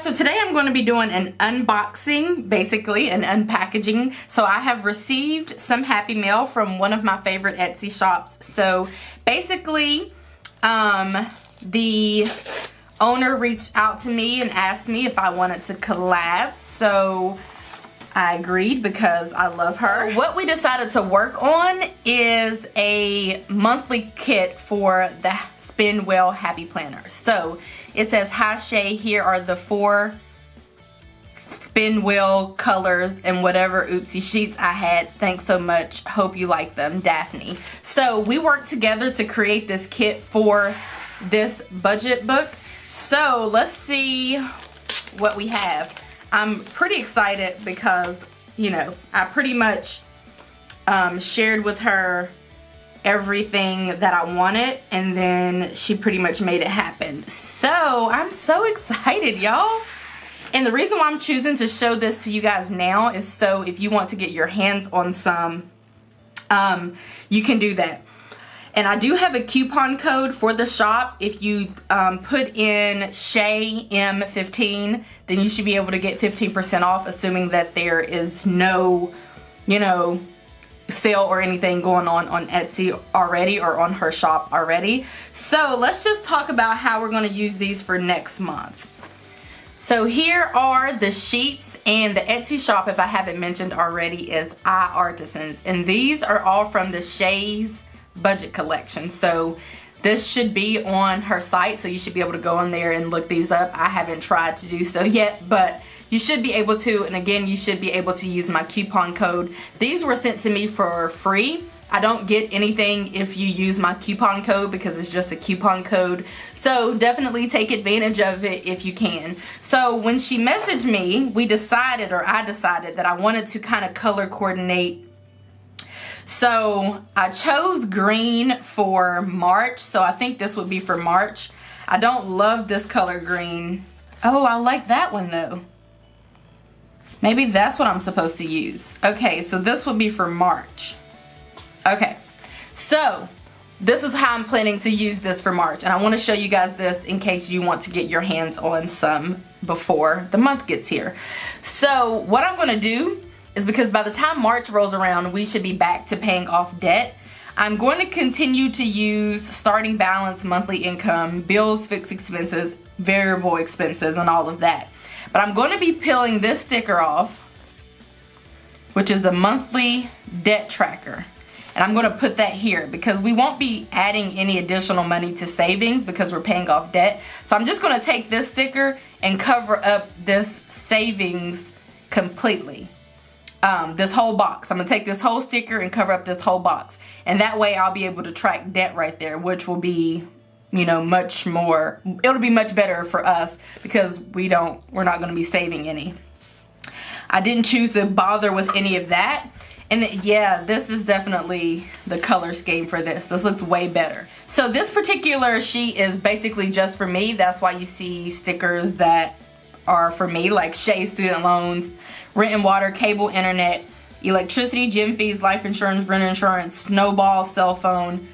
So today I'm going to be doing an unboxing, basically an unpackaging. So I have received some Happy Mail from one of my favorite Etsy shops. So basically, the owner reached out to me and asked me if I wanted to collab. So I agreed because I love her. What we decided to work on is a monthly kit for the Spin Well Happy Planner. So it says, "Hi Shay, here are the 4 spin wheel colors and whatever oopsie sheets I had. Thanks so much. Hope you like them, Daphne." So we worked together to create this kit for this budget book. So let's see what we have. I'm pretty excited because, you know, I pretty much shared with her everything that I wanted, and then she pretty much made it happen. So I'm so excited, y'all. And the reason why I'm choosing to show this to you guys now is so if you want to get your hands on some, you can do that. And I do have a coupon code for the shop. If you put in Shay M15, then you should be able to get 15% off, assuming that there is no, you know, sale or anything going on Etsy already or on her shop already. So let's just talk about how we're going to use these for next month. So here are the sheets, and the Etsy shop, if I haven't mentioned already, is iArtisans, and these are all from the Shay's budget collection. So this should be on her site, so you should be able to go in there and look these up. I haven't tried to do so yet, but you should be able to, and again, you should be able to use my coupon code. These were sent to me for free. I don't get anything if you use my coupon code because it's just a coupon code. So definitely take advantage of it if you can. So when she messaged me, I decided that I wanted to kind of color coordinate. So I chose green for March, so I think this would be for March. I don't love this color green. Oh, I like that one though. Maybe that's what I'm supposed to use. Okay, so this would be for March. Okay, so this is how I'm planning to use this for March, and I want to show you guys this in case you want to get your hands on some before the month gets here. So what I'm going to do is, because by the time March rolls around, we should be back to paying off debt, I'm going to continue to use starting balance, monthly income, bills, fixed expenses, variable expenses, and all of that. But I'm going to be peeling this sticker off, which is a monthly debt tracker. And I'm going to put that here because we won't be adding any additional money to savings because we're paying off debt. So I'm just going to take this sticker and cover up this savings completely. This whole box. I'm going to take this whole sticker and cover up this whole box. And that way I'll be able to track debt right there, which will be, you know, much more, it'll be much better for us because we're not going to be saving any. I didn't choose to bother with any of that. And yeah, this is definitely the color scheme for this. This looks way better. So this particular sheet is basically just for me. That's why you see stickers that are for me, like Shay student loans, rent and water, cable, internet, electricity, gym fees, life insurance, rent insurance, snowball, cell phone,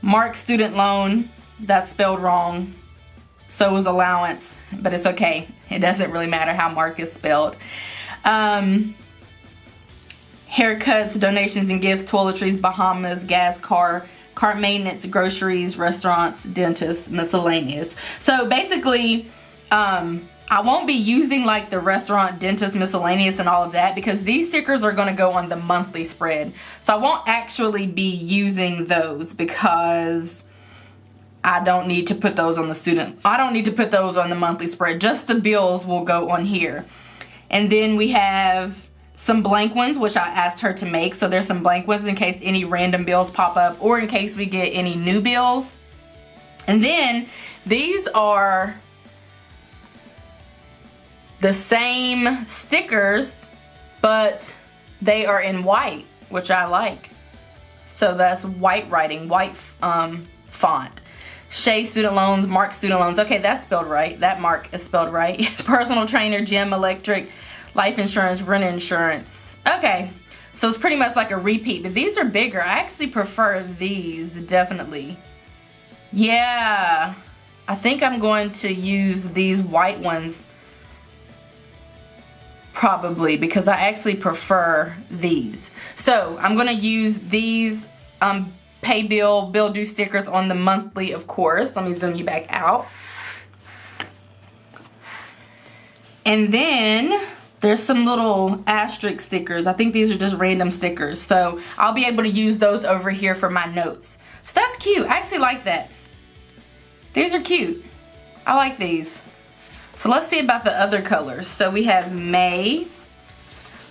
Mark student loan. That's spelled wrong. So is allowance, but it's okay. It doesn't really matter how Mark is spelled. Haircuts, donations and gifts, toiletries, Bahamas, gas, car maintenance, groceries, restaurants, dentists, miscellaneous. So basically, I won't be using like the restaurant, dentist, miscellaneous and all of that because these stickers are going to go on the monthly spread. So I won't actually be using those because I don't need to put those on the student. I don't need to put those on the monthly spread. Just the bills will go on here. And then we have some blank ones, which I asked her to make. So there's some blank ones in case any random bills pop up or in case we get any new bills. And then these are the same stickers, but they are in white, which I like. So that's white writing, white font. Shay student loans, Mark student loans. Okay, that's spelled right. That Mark is spelled right. Personal trainer, gym, electric, life insurance, rent insurance. Okay, so it's pretty much like a repeat, but these are bigger. I actually prefer these, definitely. Yeah, I think I'm going to use these white ones probably, because I actually prefer these. So I'm gonna use these pay bill due stickers on the monthly, of course. Let me zoom you back out. And then there's some little asterisk stickers. I think these are just random stickers. So I'll be able to use those over here for my notes. So that's cute. I actually like that. These are cute. I like these. So let's see about the other colors. So we have May.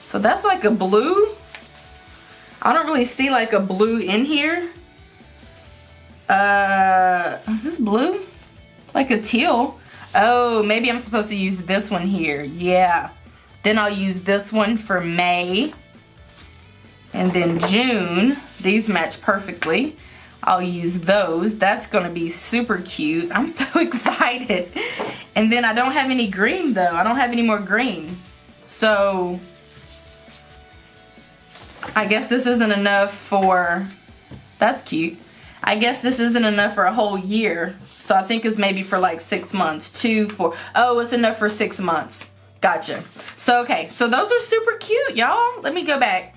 So that's like a blue. I don't really see like a blue in here. Is this blue? Like a teal. Oh, maybe I'm supposed to use this one here. Yeah. Then I'll use this one for May. And then June. These match perfectly. I'll use those. That's gonna be super cute. I'm so excited. And then I don't have any green though. I don't have any more green. So I guess this isn't enough for, that's cute. I guess this isn't enough for a whole year. So I think it's maybe for like 6 months. 2, 4. Oh, it's enough for 6 months. Gotcha. So, okay. So those are super cute, y'all. Let me go back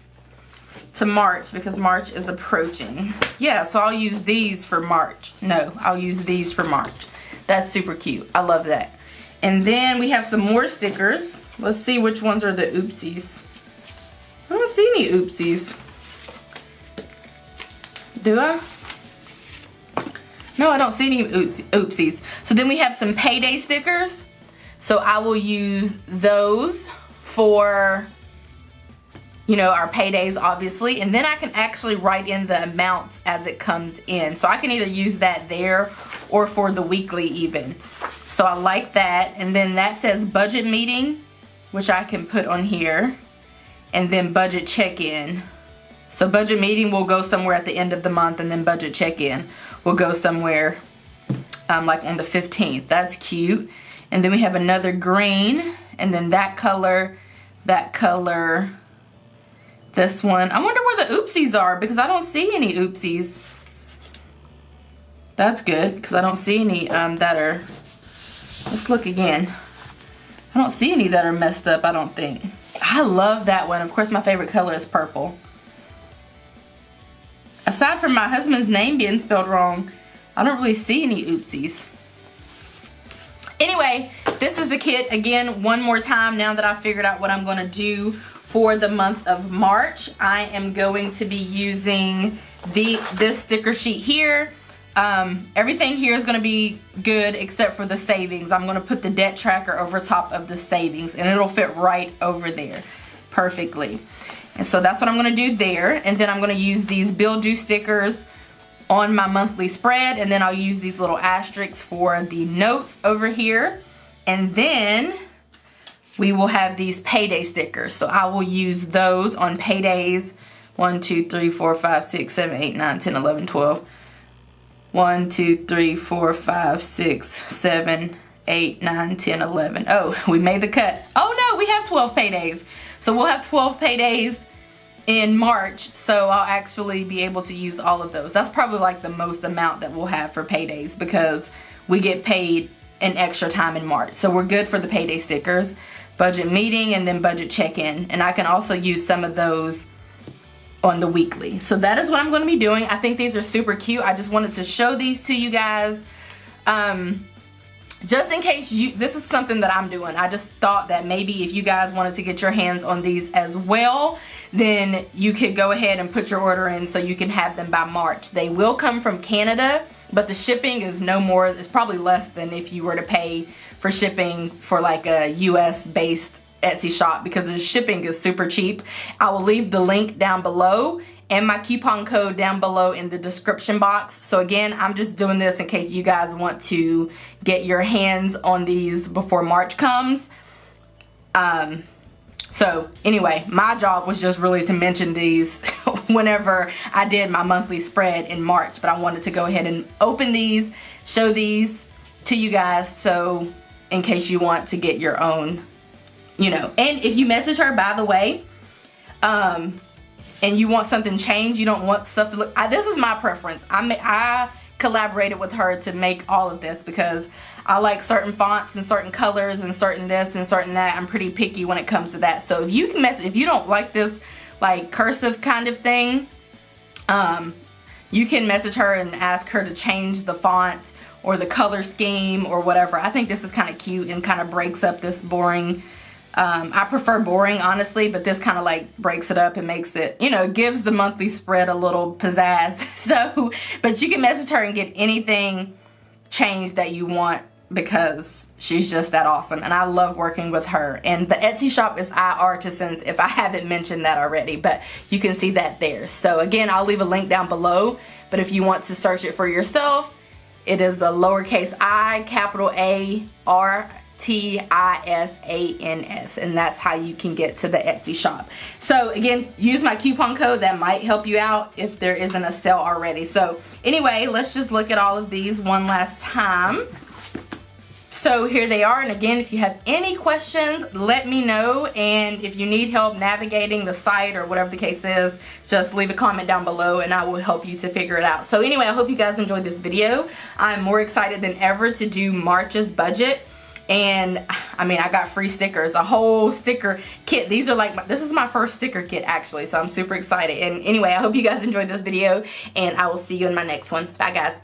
to March because March is approaching. Yeah, so I'll use these for March. No, I'll use these for March. That's super cute. I love that. And then we have some more stickers. Let's see which ones are the oopsies. I don't see any oopsies. Do I? No, I don't see any oopsies. So then we have some payday stickers. So I will use those for, you know, our paydays, obviously. And then I can actually write in the amounts as it comes in. So I can either use that there or for the weekly even. So I like that. And then that says budget meeting, which I can put on here. And then budget check-in. So budget meeting will go somewhere at the end of the month, and then budget check-in will go somewhere like on the 15th. That's cute. And then we have another green, and then that color, this one. I wonder where the oopsies are because I don't see any oopsies. That's good because I don't see any that are, let's look again. I don't see any that are messed up, I don't think. I love that one. Of course, my favorite color is purple. Aside from my husband's name being spelled wrong, I don't really see any oopsies. Anyway, this is the kit again one more time now that I've figured out what I'm going to do for the month of March. I am going to be using this sticker sheet here. Everything here is going to be good except for the savings. I'm going to put the debt tracker over top of the savings and it'll fit right over there perfectly. And so that's what I'm going to do there. And then I'm going to use these bill due stickers on my monthly spread. And then I'll use these little asterisks for the notes over here. And then we will have these payday stickers. So I will use those on paydays. 1, 2, 3, 4, 5, 6, 7, 8, 9, 10, 11, 12. 1, 2, 3, 4, 5, 6, 7, 8, 9, 10, 11. Oh, we made the cut. Oh no, we have 12 paydays. So we'll have 12 paydays in March. So I'll actually be able to use all of those. That's probably like the most amount that we'll have for paydays because we get paid an extra time in March. So we're good for the payday stickers, budget meeting, and then budget check-in. And I can also use some of those on the weekly. So that is what I'm going to be doing. I think these are super cute. I just wanted to show these to you guys. Just in case this is something that I'm doing. I just thought that maybe if you guys wanted to get your hands on these as well, then you could go ahead and put your order in so you can have them by March. They will come from Canada, but the shipping is no more, it's probably less than if you were to pay for shipping for like a US based Etsy shop because the shipping is super cheap. I will leave the link down below and my coupon code down below in the description box. So again, I'm just doing this in case you guys want to get your hands on these before March comes. So anyway, my job was just really to mention these whenever I did my monthly spread in March, but I wanted to go ahead and open these, show these to you guys, so in case you want to get your own, you know. And if you message her, by the way, and you want something changed, you don't want stuff to look, this is my preference. I collaborated with her to make all of this because I like certain fonts and certain colors and certain this and certain that. I'm pretty picky when it comes to that. So if you can if you don't like this like cursive kind of thing, you can message her and ask her to change the font or the color scheme or whatever. I think this is kind of cute and kind of breaks up this boring. I prefer boring, honestly, but this kind of like breaks it up and makes it, you know, gives the monthly spread a little pizzazz. So, but you can message her and get anything changed that you want because she's just that awesome. And I love working with her. And the Etsy shop is iArtisans, if I haven't mentioned that already, but you can see that there. So again, I'll leave a link down below, but if you want to search it for yourself, it is a lowercase I, capital ARTISANS, and that's how you can get to the Etsy shop. So again, use my coupon code. That might help you out if there isn't a sale already. So anyway, let's just look at all of these one last time. So here they are, and again, if you have any questions, let me know, and if you need help navigating the site or whatever the case is, just leave a comment down below and I will help you to figure it out. So anyway, I hope you guys enjoyed this video. I'm more excited than ever to do March's budget. And I mean, I got free stickers, a whole sticker kit. These are like, this is my first sticker kit actually, so I'm super excited. And anyway, I hope you guys enjoyed this video, and I will see you in my next one. Bye guys.